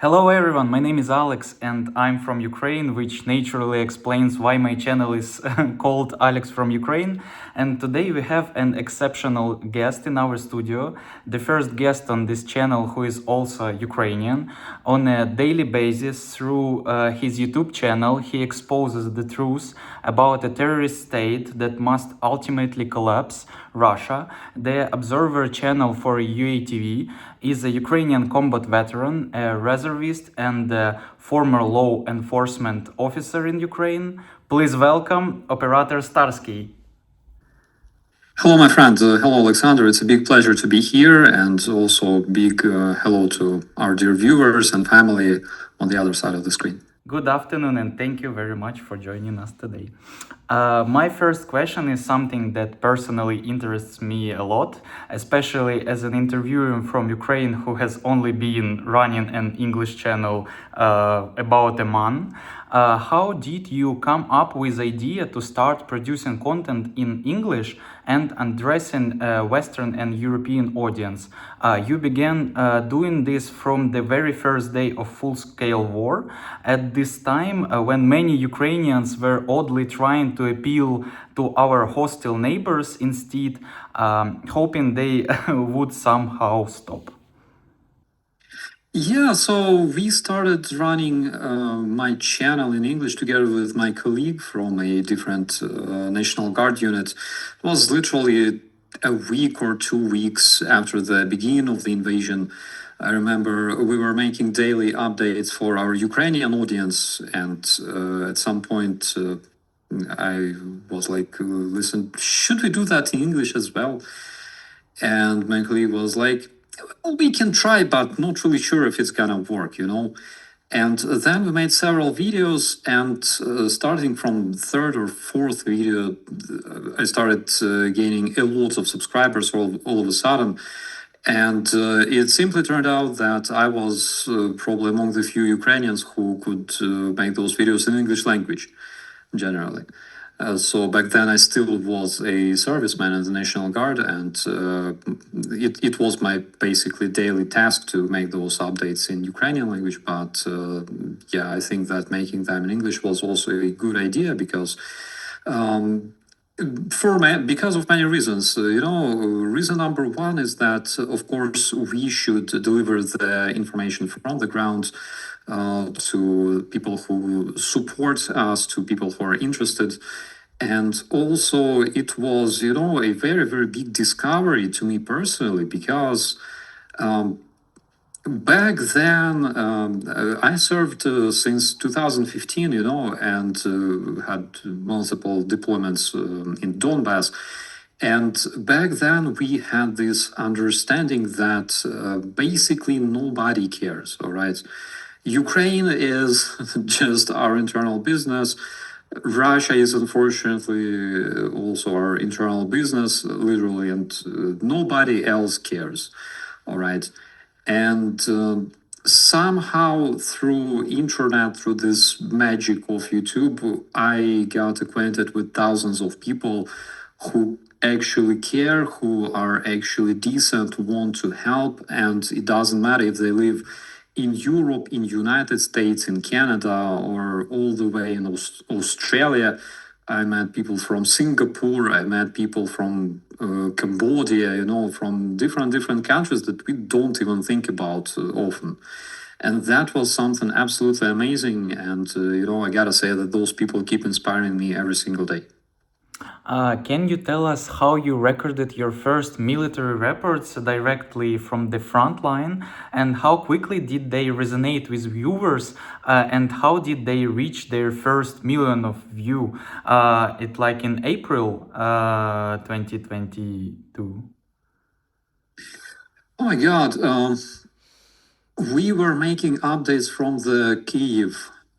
Hello everyone, my name is Alex and I'm from Ukraine, which naturally explains why my channel is called Alex from Ukraine. And today we have an exceptional guest in our studio, the first guest on this channel who is also Ukrainian. On a daily basis, through his YouTube channel, he exposes the truth about a terrorist state that must ultimately collapse, Russia. The Observer channel for UATV is a Ukrainian combat veteran, a reservist, and a former law enforcement officer in Ukraine. Please welcome Operator Starsky. Hello, my friend. Hello, Alexander. It's a big pleasure to be here, and also big hello to our dear viewers and family on the other side of the screen. Good afternoon and thank you very much for joining us today. My first question is something that personally interests me a lot, especially as an interviewer from Ukraine who has only been running an English channel about a month. How did you come up with the idea to start producing content in English and addressing a Western and European audience? You began doing this from the very first day of full-scale war. At this time, when many Ukrainians were oddly trying to appeal to our hostile neighbors instead, hoping they would somehow stop. Yeah, so we started running my channel in English together with my colleague from a different National Guard unit. It was literally a week or 2 weeks after the beginning of the invasion. I remember we were making daily updates for our Ukrainian audience, and at some point I was like, listen, should we do that in English as well? And my colleague was like, well, we can try, but not really sure if it's gonna work, you know? And then we made several videos, and starting from third or fourth video, I started gaining a lot of subscribers all of a sudden. And it simply turned out that I was probably among the few Ukrainians who could make those videos in English language, generally. So back then I still was a serviceman in the National Guard, and it was my basically daily task to make those updates in Ukrainian language. But yeah, I think that making them in English was also a good idea because because of many reasons. Reason number one is that, of course, we should deliver the information from the ground to people who support us, to people who are interested. And also, it was, a very, very big discovery to me personally, because back then, I served since 2015, and had multiple deployments in Donbass. And back then, we had this understanding that basically nobody cares, all right? Ukraine is just our internal business. Russia is unfortunately also our internal business, literally, and nobody else cares, all right? And somehow through internet, through this magic of YouTube, I got acquainted with thousands of people who actually care, who are actually decent, want to help, and it doesn't matter if they live in Europe, in United States, in Canada, or all the way in Australia. I met people from Singapore, I met people from Cambodia, from different countries that we don't even think about often. And that was something absolutely amazing. And, I gotta say that those people keep inspiring me every single day. Can you tell us how you recorded your first military reports directly from the front line, and how quickly did they resonate with viewers, and how did they reach their first million of view? It like in April 2022. Oh my God. We were making updates from the Kyiv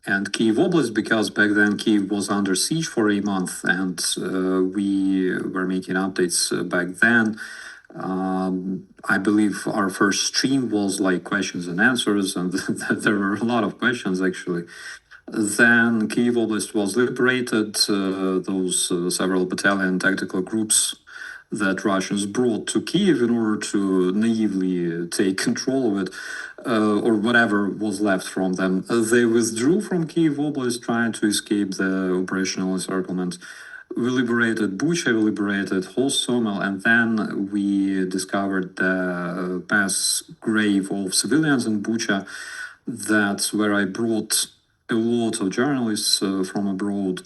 and Kyiv Oblast, because back then Kyiv was under siege for a month, and we were making updates back then. I believe our first stream was like questions and answers, and there were a lot of questions actually. Then Kyiv Oblast was liberated. Those several battalion tactical groups that Russians brought to Kiev in order to naively take control of it, or whatever was left from them. They withdrew from Kiev Oblast, trying to escape the operational encirclement. We liberated Bucha, we liberated Hostomel, and then we discovered the mass grave of civilians in Bucha. That's where I brought a lot of journalists from abroad.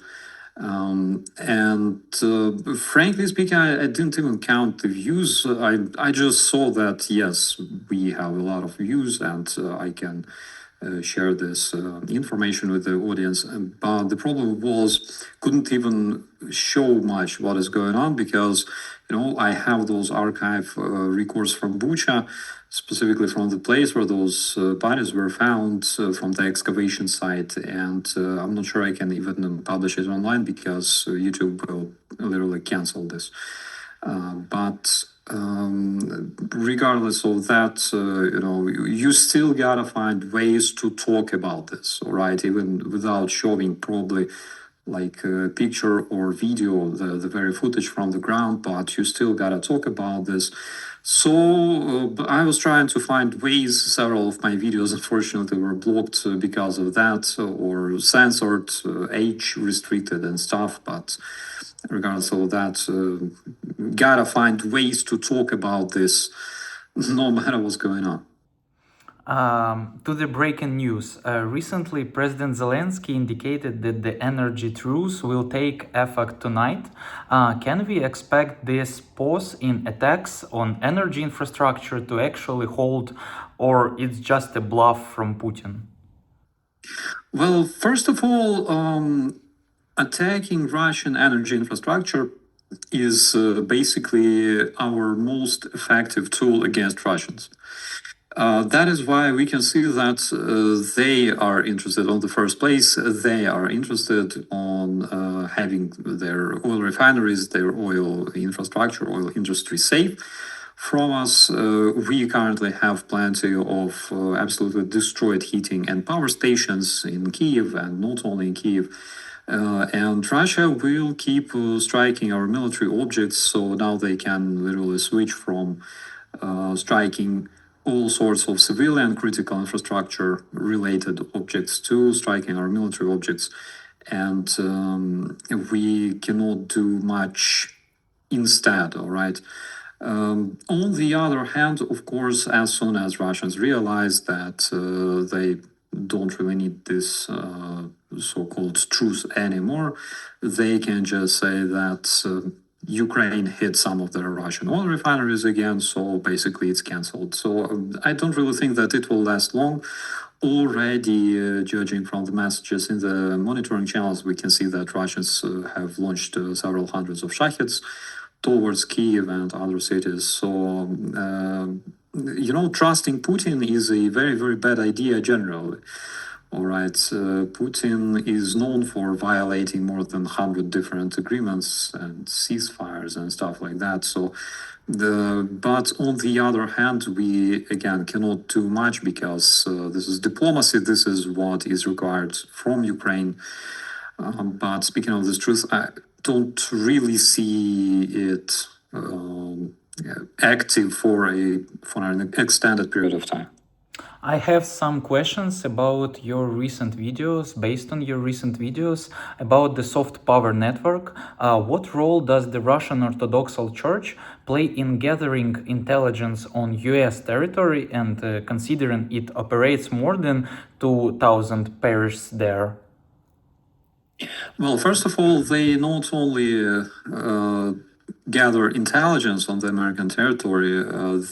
Frankly speaking, I didn't even count the views. I just saw that, yes, we have a lot of views, and I can share this information with the audience. But the problem was, couldn't even show much what is going on, because I have those archive records from Bucha, specifically from the place where those bodies were found, from the excavation site, and I'm not sure I can even publish it online, because YouTube will literally cancel this. But regardless of that, you still gotta find ways to talk about this, all right? Even without showing probably like a picture or video, the very footage from the ground, but you still gotta talk about this. So I was trying to find ways. Several of my videos, unfortunately, were blocked because of that, or censored, age restricted and stuff. But regardless of that, gotta find ways to talk about this, no matter what's going on. To the breaking news, recently President Zelensky indicated that the energy truce will take effect tonight. Can we expect this pause in attacks on energy infrastructure to actually hold, or it's just a bluff from Putin? Well, first of all, attacking Russian energy infrastructure is basically our most effective tool against Russians. That is why we can see that they are interested on the first place. They are interested on having their oil refineries, their oil infrastructure, oil industry safe from us. We currently have plenty of absolutely destroyed heating and power stations in Kiev, and not only in Kiev. And Russia will keep striking our military objects, so now they can literally switch from striking all sorts of civilian critical infrastructure related objects to striking our military objects. And we cannot do much instead, all right? On the other hand, of course, as soon as Russians realize that they don't really need this so-called truce anymore, they can just say that Ukraine hit some of the Russian oil refineries again, so basically it's cancelled. So I don't really think that it will last long. Already, judging from the messages in the monitoring channels, we can see that Russians have launched several hundreds of Shaheds towards Kiev and other cities. So, trusting Putin is a very, very bad idea generally. All right, Putin is known for violating more than 100 different agreements and ceasefires and stuff like that. So, but on the other hand, we again cannot do much, because this is diplomacy. This is what is required from Ukraine. But speaking of this truth, I don't really see it active for an extended period of time. I have some questions about your recent videos, based on your recent videos, about the soft power network. What role does the Russian Orthodox Church play in gathering intelligence on US territory, and considering it operates more than 2,000 parishes there? Well, first of all, they not only gather intelligence on the American territory,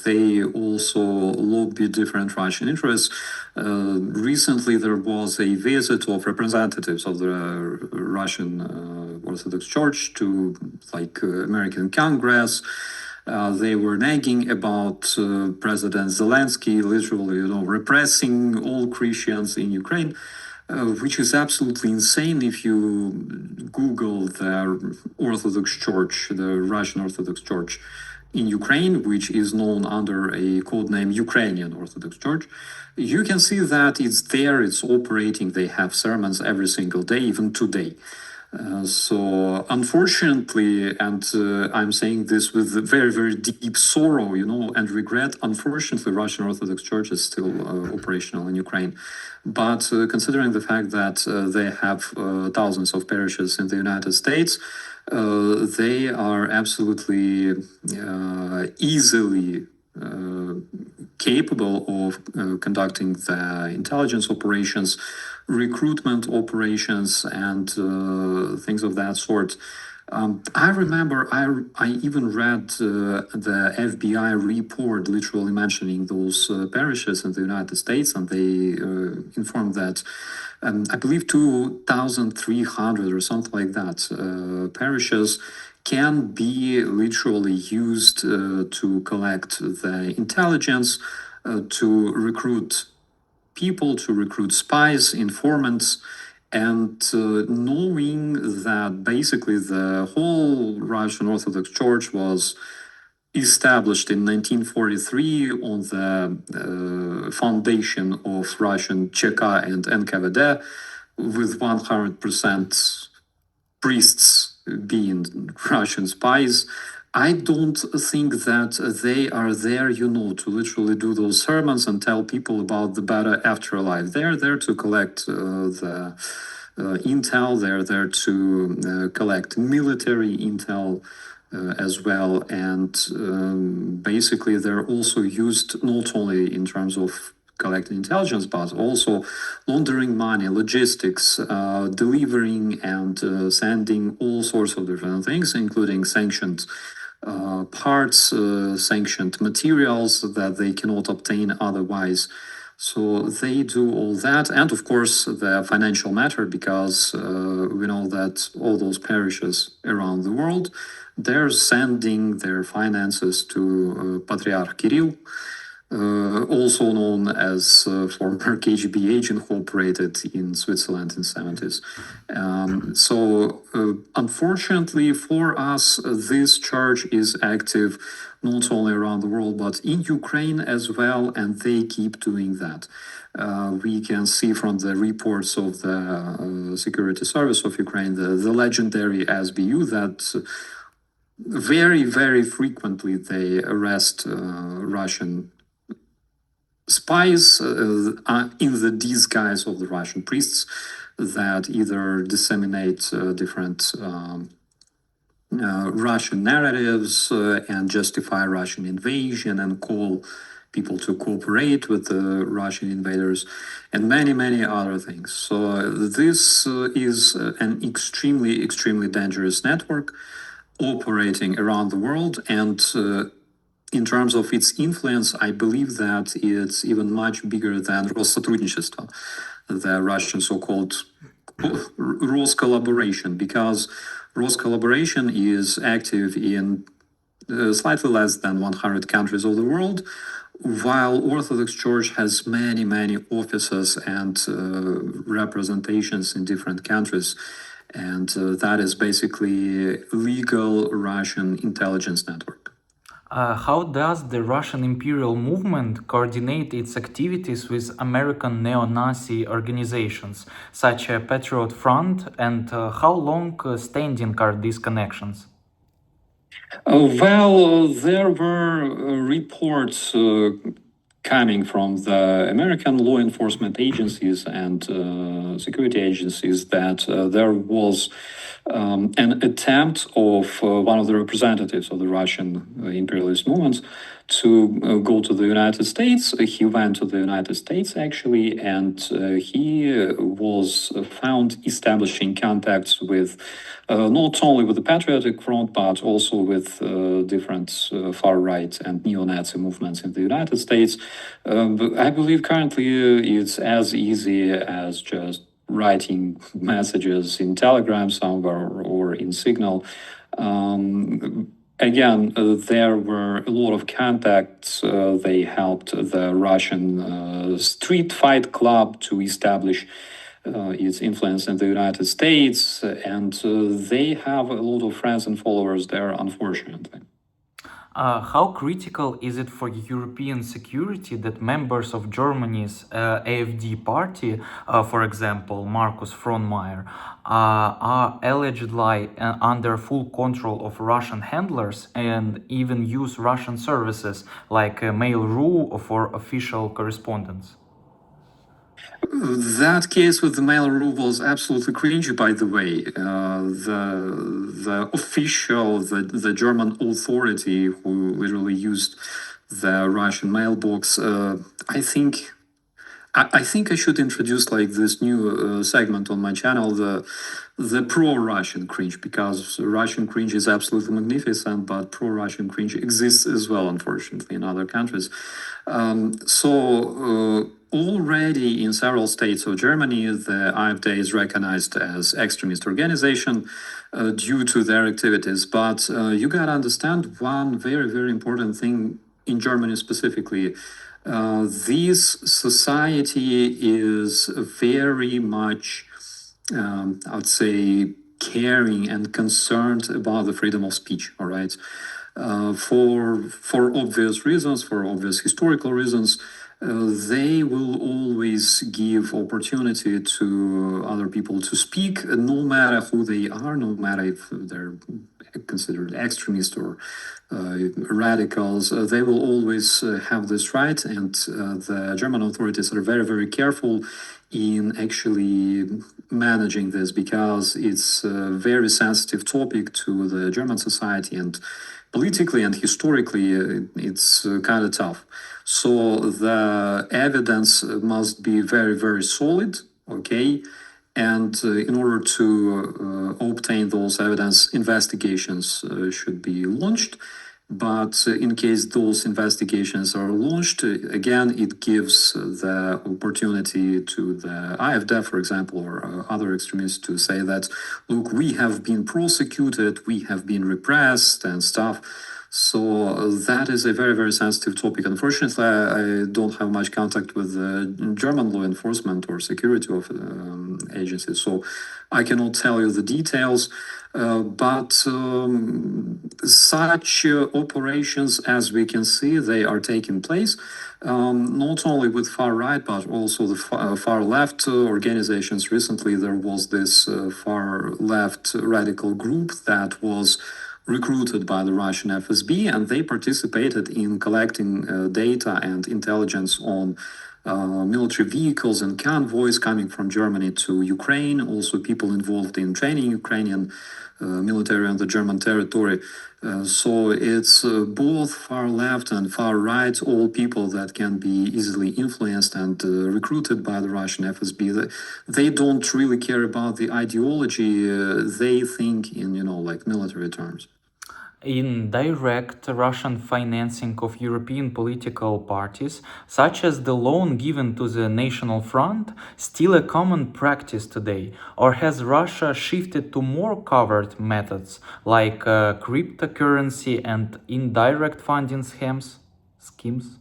they also lobby different Russian interests. Recently, there was a visit of representatives of the Russian Orthodox Church to American Congress. They were nagging about President Zelensky literally, repressing all Christians in Ukraine. Which is absolutely insane. If you Google the Orthodox Church, the Russian Orthodox Church in Ukraine, which is known under a codename Ukrainian Orthodox Church, you can see that it's there, it's operating, they have sermons every single day, even today. So unfortunately, and I'm saying this with very, very deep sorrow, and regret, unfortunately, Russian Orthodox Church is still operational in Ukraine. But considering the fact that they have thousands of parishes in the United States, they are absolutely easily capable of conducting the intelligence operations, recruitment operations, and things of that sort. I remember I even read the FBI report literally mentioning those parishes in the United States, and they informed that I believe 2,300 or something like that parishes can be literally used to collect the intelligence, to recruit people, to recruit spies, informants, and knowing that basically the whole Russian Orthodox Church was established in 1943 on the foundation of Russian ЧК and NKVD, with 100% priests being Russian spies. I don't think that they are there, to literally do those sermons and tell people about the better afterlife. They're there to collect the intel. They're there to collect military intel as well. And basically, they're also used not only in terms of collecting intelligence, but also laundering money, logistics, delivering and sending all sorts of different things, including sanctioned parts, sanctioned materials that they cannot obtain otherwise. So they do all that, and of course the financial matter, because we know that all those parishes around the world, they're sending their finances to Patriarch Kirill, also known as former KGB agent who operated in Switzerland in 70s. So unfortunately for us, this church is active not only around the world, but in Ukraine as well, and they keep doing that. We can see from the reports of the Security Service of Ukraine, the legendary SBU, that very, very frequently they arrest Russian spies in the disguise of the Russian priests that either disseminate different Russian narratives and justify Russian invasion and call people to cooperate with the Russian invaders, and many, many other things. So this is an extremely, extremely dangerous network operating around the world, and in terms of its influence, I believe that it's even much bigger than Россотрудничество, the Russian so-called Roskollaboration, because Roskollaboration is active in slightly less than 100 countries of the world, while Orthodox Church has many, many offices and representations in different countries. And that is basically legal Russian intelligence network. How does the Russian Imperial movement coordinate its activities with American neo-Nazi organizations, such as Patriot Front, and how long-standing are these connections? Well, there were reports coming from the American law enforcement agencies and security agencies that there was an attempt of one of the representatives of the Russian imperialist movements to go to the United States. He went to the United States, actually, and he was found establishing contacts with not only with the Patriotic Front, but also with different far-right and neo-Nazi movements in the United States. I believe currently it's as easy as just writing messages in Telegram somewhere or in Signal. Again, there were a lot of contacts. They helped the Russian Street Fight Club to establish its influence in the United States, and they have a lot of friends and followers there, unfortunately. How critical is it for European security that members of Germany's AfD party, for example, Markus Frohnmayer, are allegedly under full control of Russian handlers and even use Russian services like Mail.ru for official correspondence? That case with the Mail.ru was absolutely cringy, by the way. The official, the German authority who literally used the Russian mailbox, I think I should introduce like this new segment on my channel, the pro-Russian cringe, because Russian cringe is absolutely magnificent, but pro-Russian cringe exists as well, unfortunately, in other countries. Already in several states of Germany, the AfD is recognized as extremist organization due to their activities. But you gotta understand one very, very important thing in Germany specifically. This society is very much, I would say, caring and concerned about the freedom of speech. All right, for obvious reasons, for obvious historical reasons, they will always give opportunity to other people to speak, no matter who they are, no matter if they're considered extremists or radicals. They will always have this right, and the German authorities are very, very careful in actually managing this because it's a very sensitive topic to the German society, and politically and historically it's kind of tough. So the evidence must be very, very solid, okay? And in order to obtain those evidence, investigations should be launched. But in case those investigations are launched, again, it gives the opportunity to the AfD, for example, or other extremists to say that, look, we have been prosecuted, we have been repressed and stuff. So that is a very, very sensitive topic. Unfortunately, I don't have much contact with German law enforcement or security of agencies, so I cannot tell you the details. But such operations, as we can see, they are taking place not only with far right, but also the far left organizations. Recently, there was this far left radical group that was recruited by the Russian FSB, and they participated in collecting data and intelligence on military vehicles and convoys coming from Germany to Ukraine, also people involved in training Ukrainian military on the German territory. So it's both far left and far right, all people that can be easily influenced and recruited by the Russian FSB. They don't really care about the ideology. They think in, like military terms. In direct Russian financing of European political parties, such as the loan given to the National Front, still a common practice today? Or has Russia shifted to more covert methods like cryptocurrency and indirect funding schemes? Schemes,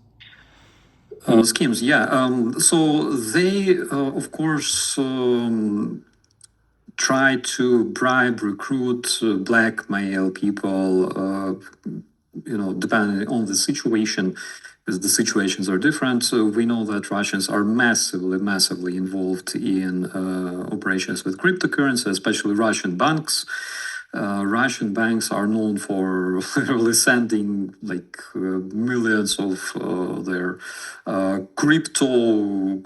yeah. So they, of course, try to bribe, recruit, blackmail people, depending on the situation, because the situations are different. So we know that Russians are massively involved in operations with cryptocurrency, especially Russian banks. Russian banks are known for literally sending like millions of their crypto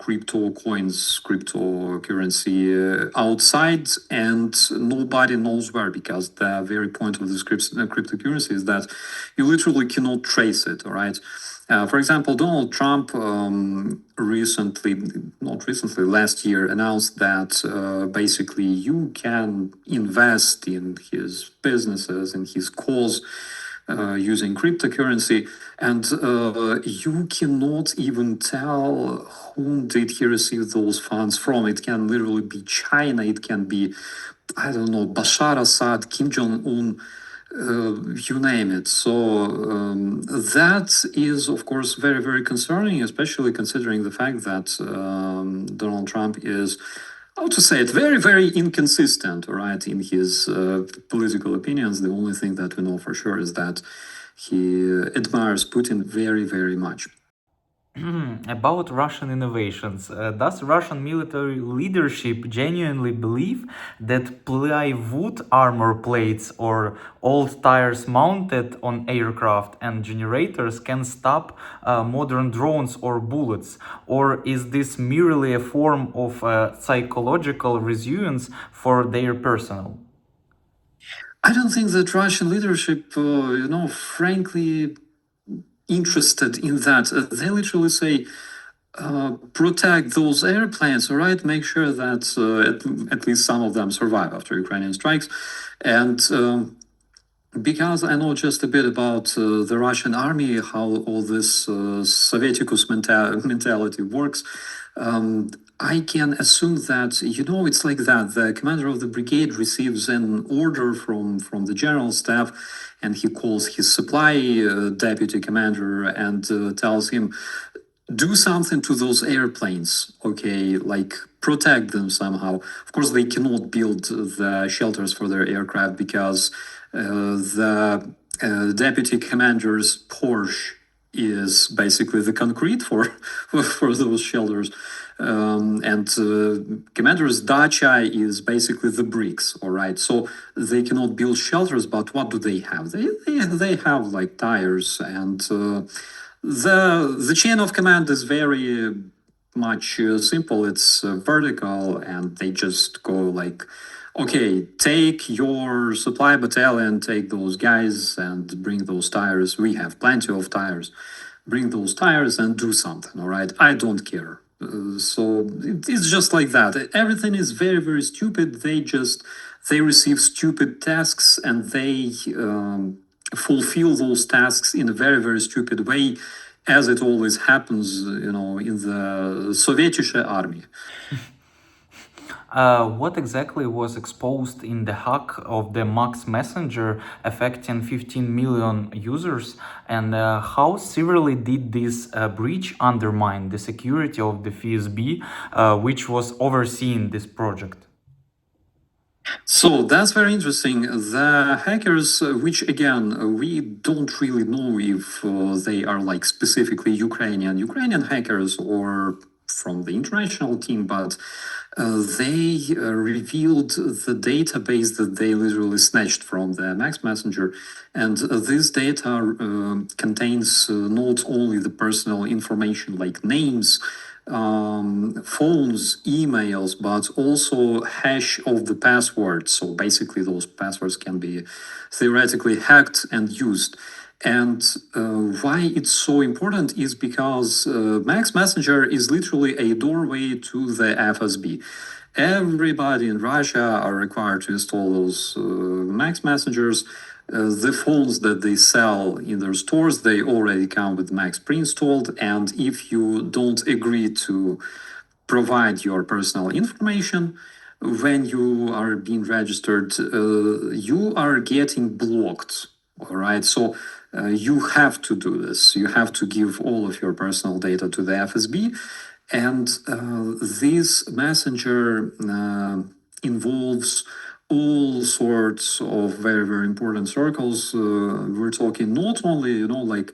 coins, cryptocurrency outside, and nobody knows where, because the very point of this cryptocurrency is that you literally cannot trace it. All right. For example, Donald Trump last year announced that basically you can invest in his businesses, in his cause, using cryptocurrency, and you cannot even tell whom did he receive those funds from. It can literally be China, it can be, I don't know, Bashar Assad, Kim Jong-un, you name it. So that is, of course, very, very concerning, especially considering the fact that Donald Trump is, how to say it, very, very inconsistent, right, in his political opinions. The only thing that we know for sure is that he admires Putin very, very much. About Russian innovations, does Russian military leadership genuinely believe that plywood armor plates or old tires mounted on aircraft and generators can stop modern drones or bullets? Or is this merely a form of psychological resilience for their personnel? I don't think that Russian leadership, frankly, interested in that. They literally say, protect those airplanes, all right? Make sure that at least some of them survive after Ukrainian strikes. And because I know just a bit about the Russian army, how all this Sovieticus mentality works, I can assume that, it's like that. The commander of the brigade receives an order from the general staff, and he calls his supply deputy commander and tells him, do something to those airplanes, okay, like protect them somehow. Of course, they cannot build the shelters for their aircraft because the deputy commander's Porsche is basically the concrete for those shelters. And commander's dacha is basically the bricks, all right? So they cannot build shelters, but what do they have? They have like tires and the chain of command is very much simple. It's vertical, and they just go like, okay, take your supply battalion, take those guys, and bring those tires. We have plenty of tires. Bring those tires and do something. All right, I don't care. So it's just like that. Everything is very, very stupid. They receive stupid tasks, and they fulfill those tasks in a very, very stupid way, as it always happens, in the Sovietische army. What exactly was exposed in the hack of the Max Messenger affecting 15 million users, and how severely did this breach undermine the security of the FSB, which was overseeing this project? So that's very interesting. The hackers, which again, we don't really know if they are like specifically Ukrainian hackers or from the international team, but they revealed the database that they literally snatched from the Max Messenger. And this data contains not only the personal information like names, phones, emails, but also hash of the password. So basically, those passwords can be theoretically hacked and used. And why it's so important is because Max Messenger is literally a doorway to the FSB. Everybody in Russia are required to install those Max Messengers. The phones that they sell in their stores, they already come with Max pre-installed. And if you don't agree to provide your personal information when you are being registered, you are getting blocked. All right. So you have to do this. You have to give all of your personal data to the FSB. And this messenger involves all sorts of very, very important circles. We're talking not only, like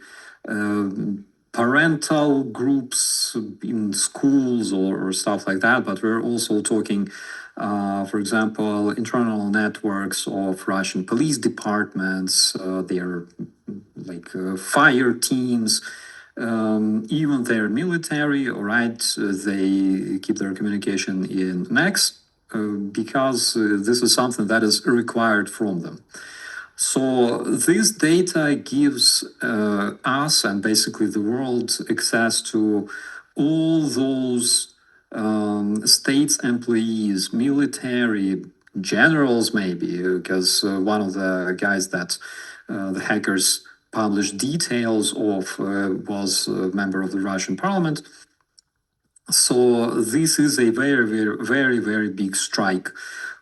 parental groups in schools or stuff like that, but we're also talking, for example, internal networks of Russian police departments, their like fire teams, even their military, all right, they keep their communication in Max because this is something that is required from them. So this data gives us and basically the world access to all those states employees, military, generals maybe, because one of the guys that the hackers published details of was a member of the Russian parliament. So this is a very, very, very, very big strike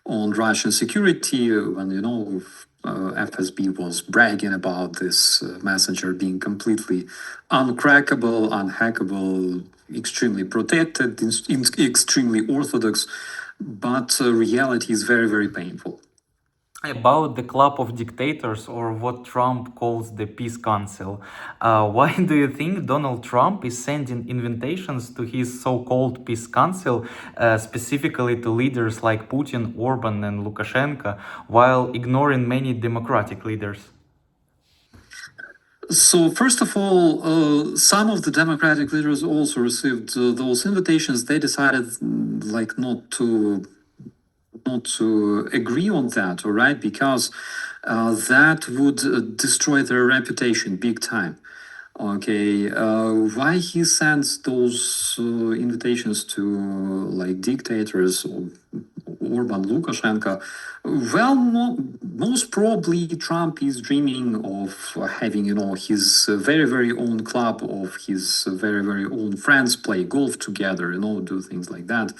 on Russian security when, FSB was bragging about this messenger being completely uncrackable, unhackable, extremely protected, extremely orthodox, but reality is very, very painful. about the club of dictators, or what Trump calls the peace council. Why do you think Donald Trump is sending invitations to his so-called peace council, specifically to leaders like Putin, Orban, and Lukashenko, while ignoring many democratic leaders? So first of all, some of the Democratic leaders also received those invitations. They decided like not to agree on that, all right, because that would destroy their reputation big time. Okay, why he sends those invitations to like dictators or Orban, Lukashenko? Well, most probably Trump is dreaming of having, his very own club of his very own friends play golf together, do things like that.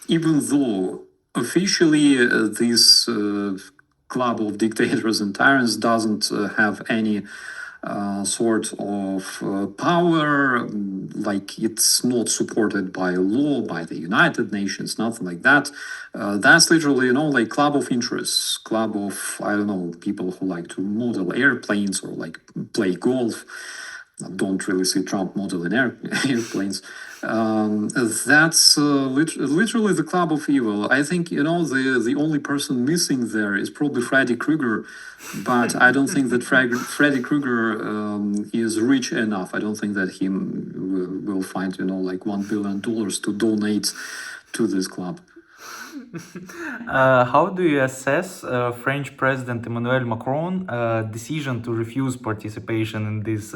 Even though officially this club of dictators and tyrants doesn't have any sort of power, like it's not supported by law, by the United Nations, nothing like that. That's literally, like club of interests, club of, I don't know, people who like to model airplanes or like play golf. I don't really see Trump modeling airplanes. That's literally the club of evil. I think, the only person missing there is probably Freddy Krueger, but I don't think that Freddy Krueger is rich enough. I don't think that he will find, like $1 billion to donate to this club. How do you assess French President Emmanuel Macron's decision to refuse participation in this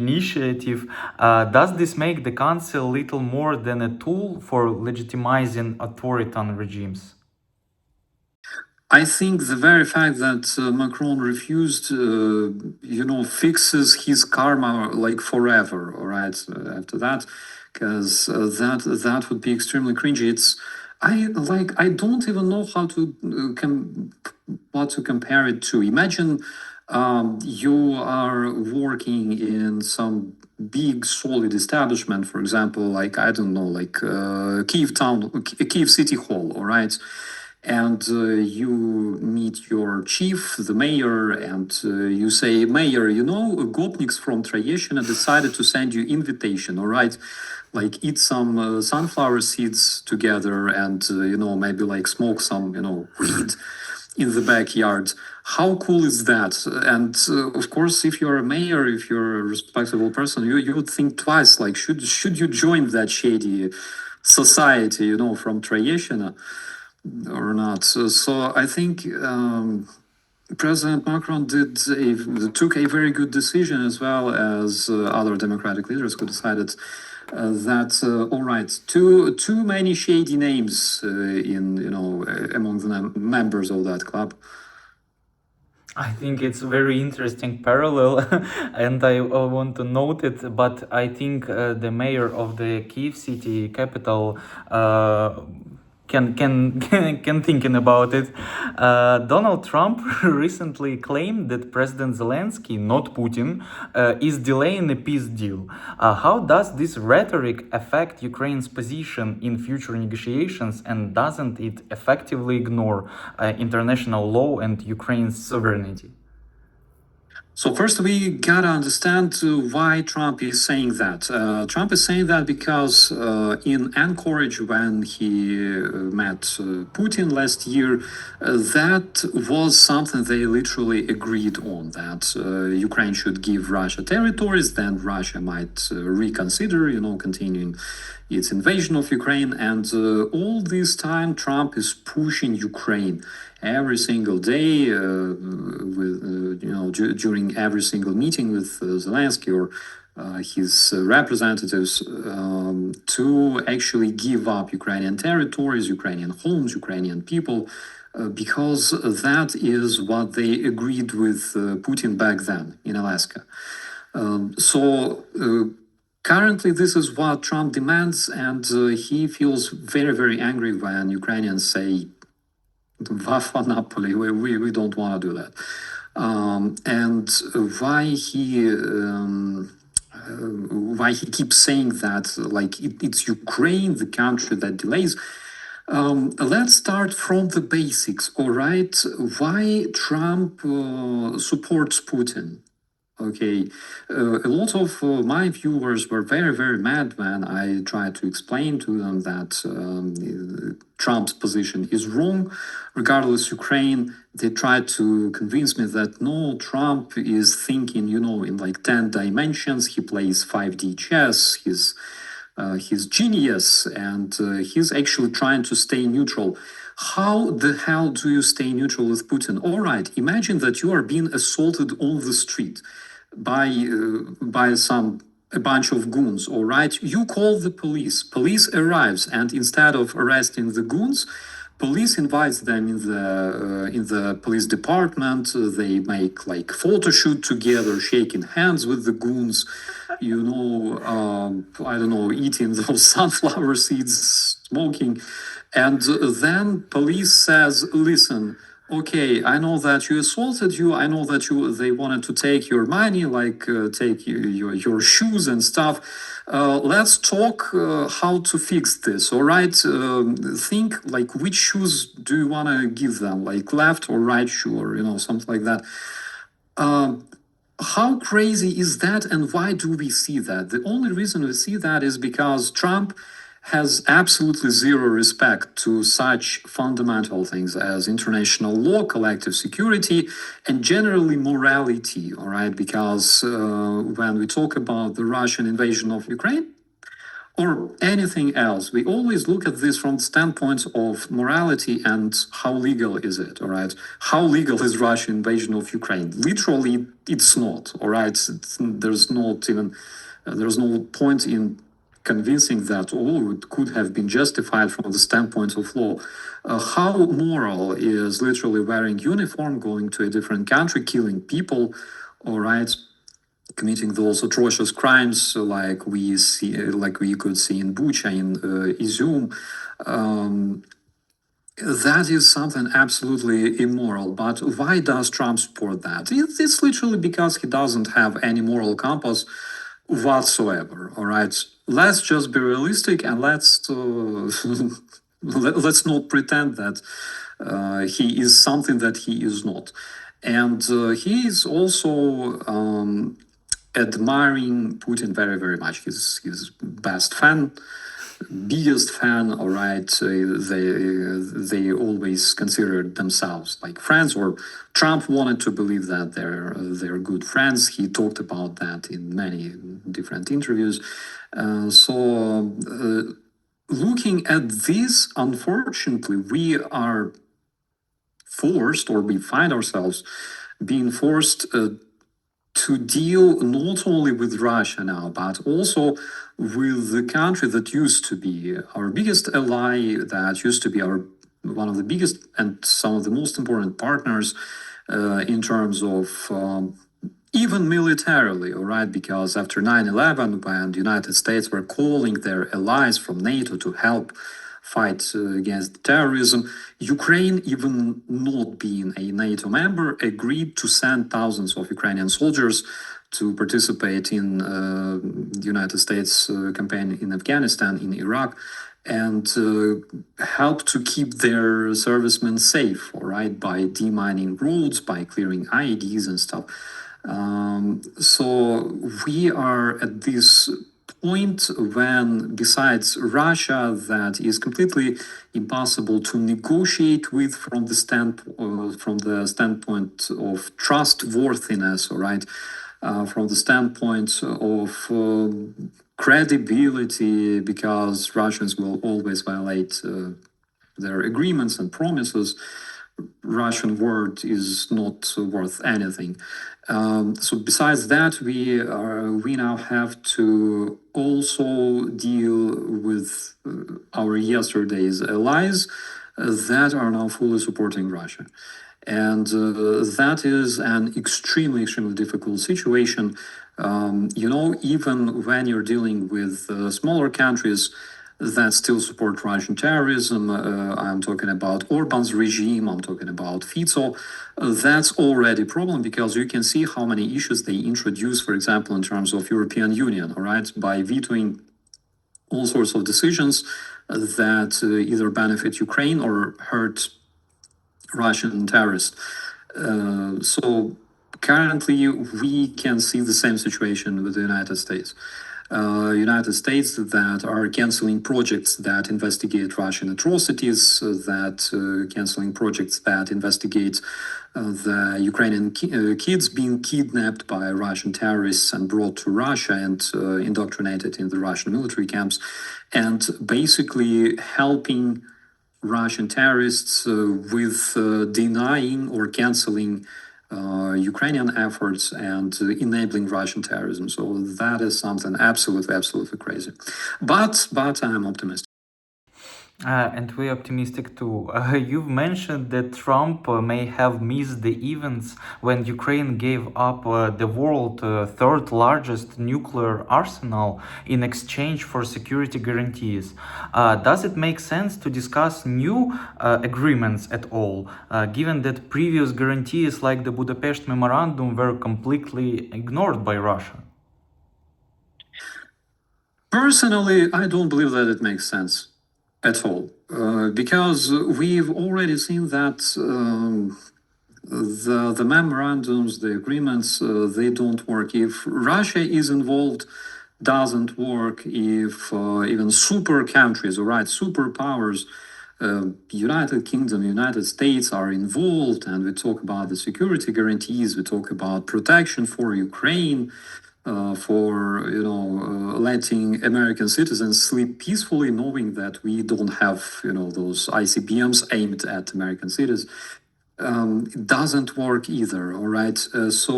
initiative? Does this make the Council little more than a tool for legitimizing authoritarian regimes? I think the very fact that Macron refused, fixes his karma like forever. All right, after that, because that would be extremely cringy. I don't even know how to what to compare it to. Imagine you are working in some big solid establishment, for example, like I don't know, like Kiev City Hall. All right. And you meet your chief, the mayor, and you say, Mayor, Gopniks from Troyeshina decided to send you invitation, all right? Like eat some sunflower seeds together and, maybe like smoke some, weed in the backyard. How cool is that? And of course, if you're a mayor, if you're a respectable person, you would think twice, like, should you join that shady society, from Troyeshina? Or not. So I think President Macron took a very good decision, as well as other democratic leaders who decided that all right, too many shady names among the members of that club. I think it's very interesting parallel, and I want to note it. But I think the mayor of the Kiev city capital can thinking about it. Donald Trump recently claimed that President Zelensky, not Putin, is delaying a peace deal. How does this rhetoric affect Ukraine's position in future negotiations, and doesn't it effectively ignore international law and Ukraine's sovereignty? So first, we gotta understand why Trump is saying that. Trump is saying that because in Anchorage, when he met Putin last year, that was something they literally agreed on. That Ukraine should give Russia territories, then Russia might reconsider, continuing its invasion of Ukraine. And all this time, Trump is pushing Ukraine every single day, during every single meeting with Zelensky or his representatives, to actually give up Ukrainian territories, Ukrainian homes, Ukrainian people, because that is what they agreed with Putin back then in Alaska. Currently, this is what Trump demands, and he feels very angry when Ukrainians say, Vafa Napoli, we don't want to do that. And why he keeps saying that, like it's Ukraine, the country that delays. Let's start from the basics, all right? Why Trump supports Putin? Okay, a lot of my viewers were very, very mad when I tried to explain to them that Trump's position is wrong. Regardless, Ukraine, they tried to convince me that no, Trump is thinking, in like 10 dimensions. He plays 5D chess. He's genius, and he's actually trying to stay neutral. How the hell do you stay neutral with Putin? All right, imagine that you are being assaulted on the street by a bunch of goons. All right, you call the police. Police arrives, and instead of arresting the goons, police invites them in the police department. They make like photo shoot together, shaking hands with the goons. I don't know, eating those sunflower seeds, smoking, and then police says, "Listen, okay, I know that you assaulted you. I know that they wanted to take your money, like take your shoes and stuff. Let's talk how to fix this. All right? Think like which shoes do you want to give them, like left or right shoe, or something like that." How crazy is that, and why do we see that? The only reason we see that is because Trump has absolutely zero respect to such fundamental things as international law, collective security, and generally morality, all right? Because when we talk about the Russian invasion of Ukraine, or anything else, we always look at this from the standpoint of morality and how legal is it, all right? How legal is Russian invasion of Ukraine? Literally, it's not, all right? There's no point in convincing that, it could have been justified from the standpoint of law. How moral is literally wearing uniform, going to a different country, killing people, all right? Committing those atrocious crimes like we could see in Bucha, in Izum. That is something absolutely immoral. But why does Trump support that? It's literally because he doesn't have any moral compass whatsoever. All right, let's just be realistic, and let's let's not pretend that he is something that he is not. And he is also admiring Putin very, very much. He's his best fan, biggest fan. All right, they always considered themselves like friends, or Trump wanted to believe that they're good friends. He talked about that in many different interviews. Looking at this, unfortunately, we are forced, or we find ourselves being forced to deal not only with Russia now, but also with the country that used to be our biggest ally, that used to be one of the biggest and some of the most important partners in terms of even militarily, all right? Because after 9/11, when the United States were calling their allies from NATO to help fight against terrorism, Ukraine, even not being a NATO member, agreed to send thousands of Ukrainian soldiers to participate in the United States campaign in Afghanistan, in Iraq, and help to keep their servicemen safe, all right, by demining roads, by clearing IEDs and stuff. So we are at this point when, besides Russia, that is completely impossible to negotiate with from the standpoint of trustworthiness, all right, from the standpoint of credibility, because Russians will always violate their agreements and promises. Russian word is not worth anything. So besides that, we now have to also deal with our yesterday's allies that are now fully supporting Russia. And that is an extremely, extremely difficult situation. Even when you're dealing with smaller countries that still support Russian terrorism, I'm talking about Orban's regime, I'm talking about Fico, that's already a problem, because you can see how many issues they introduce, for example, in terms of European Union, all right, by vetoing all sorts of decisions that either benefit Ukraine or hurt Russian terrorists. So currently, we can see the same situation with the United States. United States that are canceling projects that investigate Russian atrocities, canceling projects that investigate the Ukrainian kids being kidnapped by Russian terrorists and brought to Russia and indoctrinated in the Russian military camps, and basically helping Russian terrorists with denying or canceling Ukrainian efforts and enabling Russian terrorism. So that is something absolutely crazy. But I'm optimistic. And we're optimistic too. You've mentioned that Trump may have missed the events when Ukraine gave up the world's third largest nuclear arsenal in exchange for security guarantees. Does it make sense to discuss new agreements at all, given that previous guarantees like the Budapest Memorandum were completely ignored by Russia? Personally, I don't believe that it makes sense at all, because we've already seen that the memorandums, the agreements, they don't work. If Russia is involved, doesn't work. If even super countries, all right, superpowers, United Kingdom, United States are involved, and we talk about the security guarantees, we talk about protection for Ukraine, for letting American citizens sleep peacefully, knowing that we don't have those ICBMs aimed at American cities. It doesn't work either. All right, so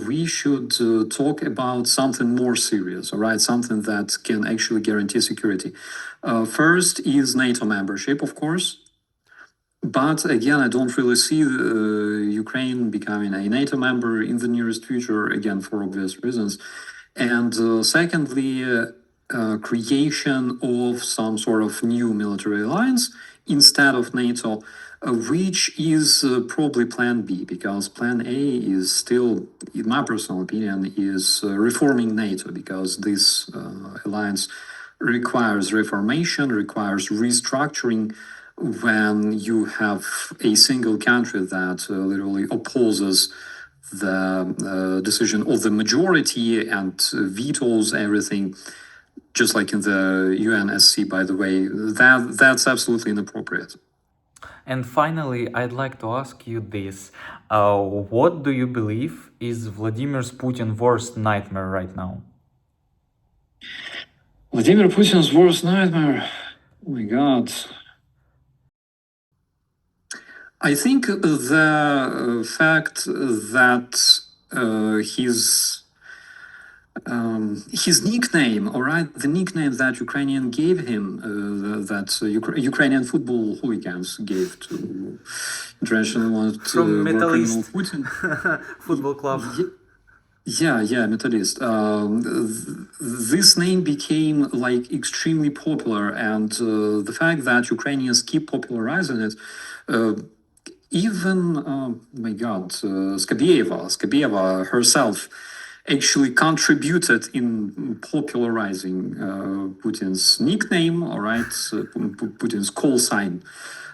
we should talk about something more serious. All right, something that can actually guarantee security. First is NATO membership, of course. But again, I don't really see Ukraine becoming a NATO member in the nearest future, again, for obvious reasons. And secondly, creation of some sort of new military alliance instead of NATO, which is probably Plan B, because Plan A is still, in my personal opinion, is reforming NATO, because this alliance requires reformation, requires restructuring, when you have a single country that literally opposes the decision of the majority and vetoes everything, just like in the UNSC, by the way, that's absolutely inappropriate. And finally, I'd like to ask you this. What do you believe is Vladimir Putin's worst nightmare right now? Vladimir Putin's worst nightmare? Oh my God. I think the fact that his nickname, all right, the nickname that Ukrainian gave him, Ukrainian football hooligans gave to international From war criminal Metallist Putin. football club. Yeah, Metallist. This name became like extremely popular, and the fact that Ukrainians keep popularizing it, even my God, Skabieva herself actually contributed in popularizing Putin's nickname, all right, Putin's call sign,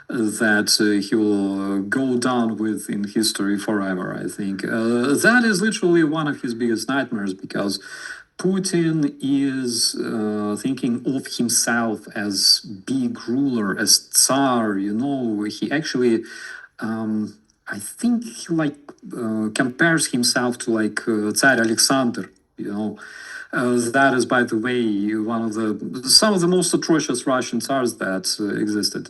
that he will go down with in history forever, I think. That is literally one of his biggest nightmares, because Putin is thinking of himself as big ruler, as Tsar, he actually, I think he compares himself to Tsar Alexander, that is, by the way, some of the most atrocious Russian tsars that existed,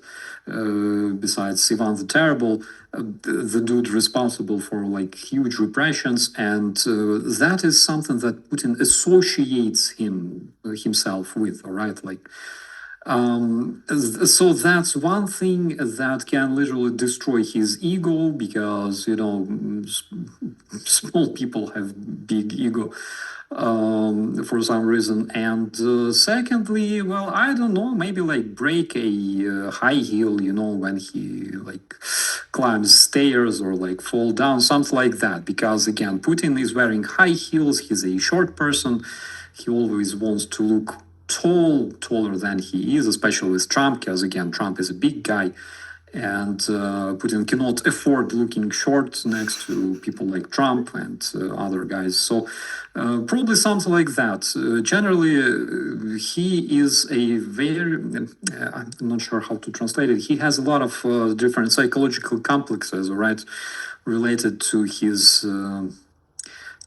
besides Ivan the Terrible, the dude responsible for huge repressions, and that is something that Putin associates himself with. All right, so that's one thing that can literally destroy his ego, because small people have big ego for some reason. And secondly, well, I don't know, maybe break a high heel, when he climbs stairs, or fall down, something like that. Because again, Putin is wearing high heels, he's a short person, he always wants to look taller than he is, especially with Trump, because again, Trump is a big guy, and Putin cannot afford looking short next to people like Trump and other guys. So probably something like that. Generally, he is a very, I'm not sure how to translate it. He has a lot of different psychological complexes, right, related to his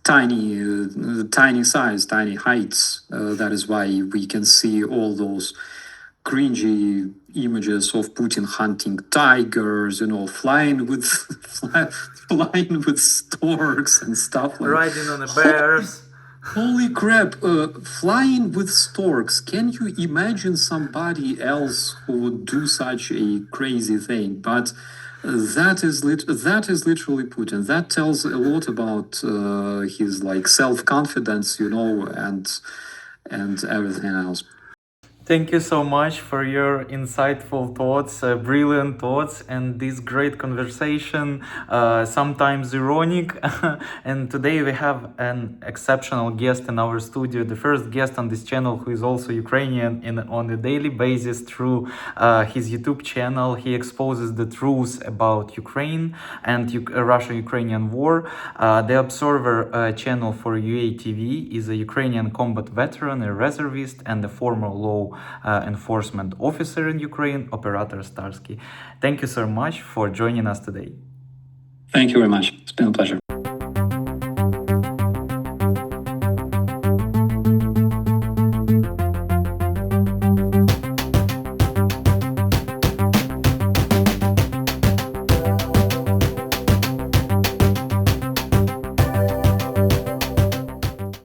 tiny size, tiny heights. That is why we can see all those cringy images of Putin hunting tigers, flying with flying with storks and stuff like. Riding on the bears. Holy crap! Flying with storks. Can you imagine somebody else who would do such a crazy thing? But that is literally Putin. That tells a lot about his like self-confidence, and everything else. Thank you so much for your insightful thoughts, brilliant thoughts, and this great conversation, sometimes ironic. And today we have an exceptional guest in our studio, the first guest on this channel who is also Ukrainian on a daily basis through his YouTube channel. He exposes the truth about Ukraine and Russia-Ukrainian war. The Observer channel for UATV is a Ukrainian combat veteran, a reservist, and a former law enforcement officer in Ukraine, Operator Starsky. Thank you so much for joining us today. Thank you very much. It's been a pleasure.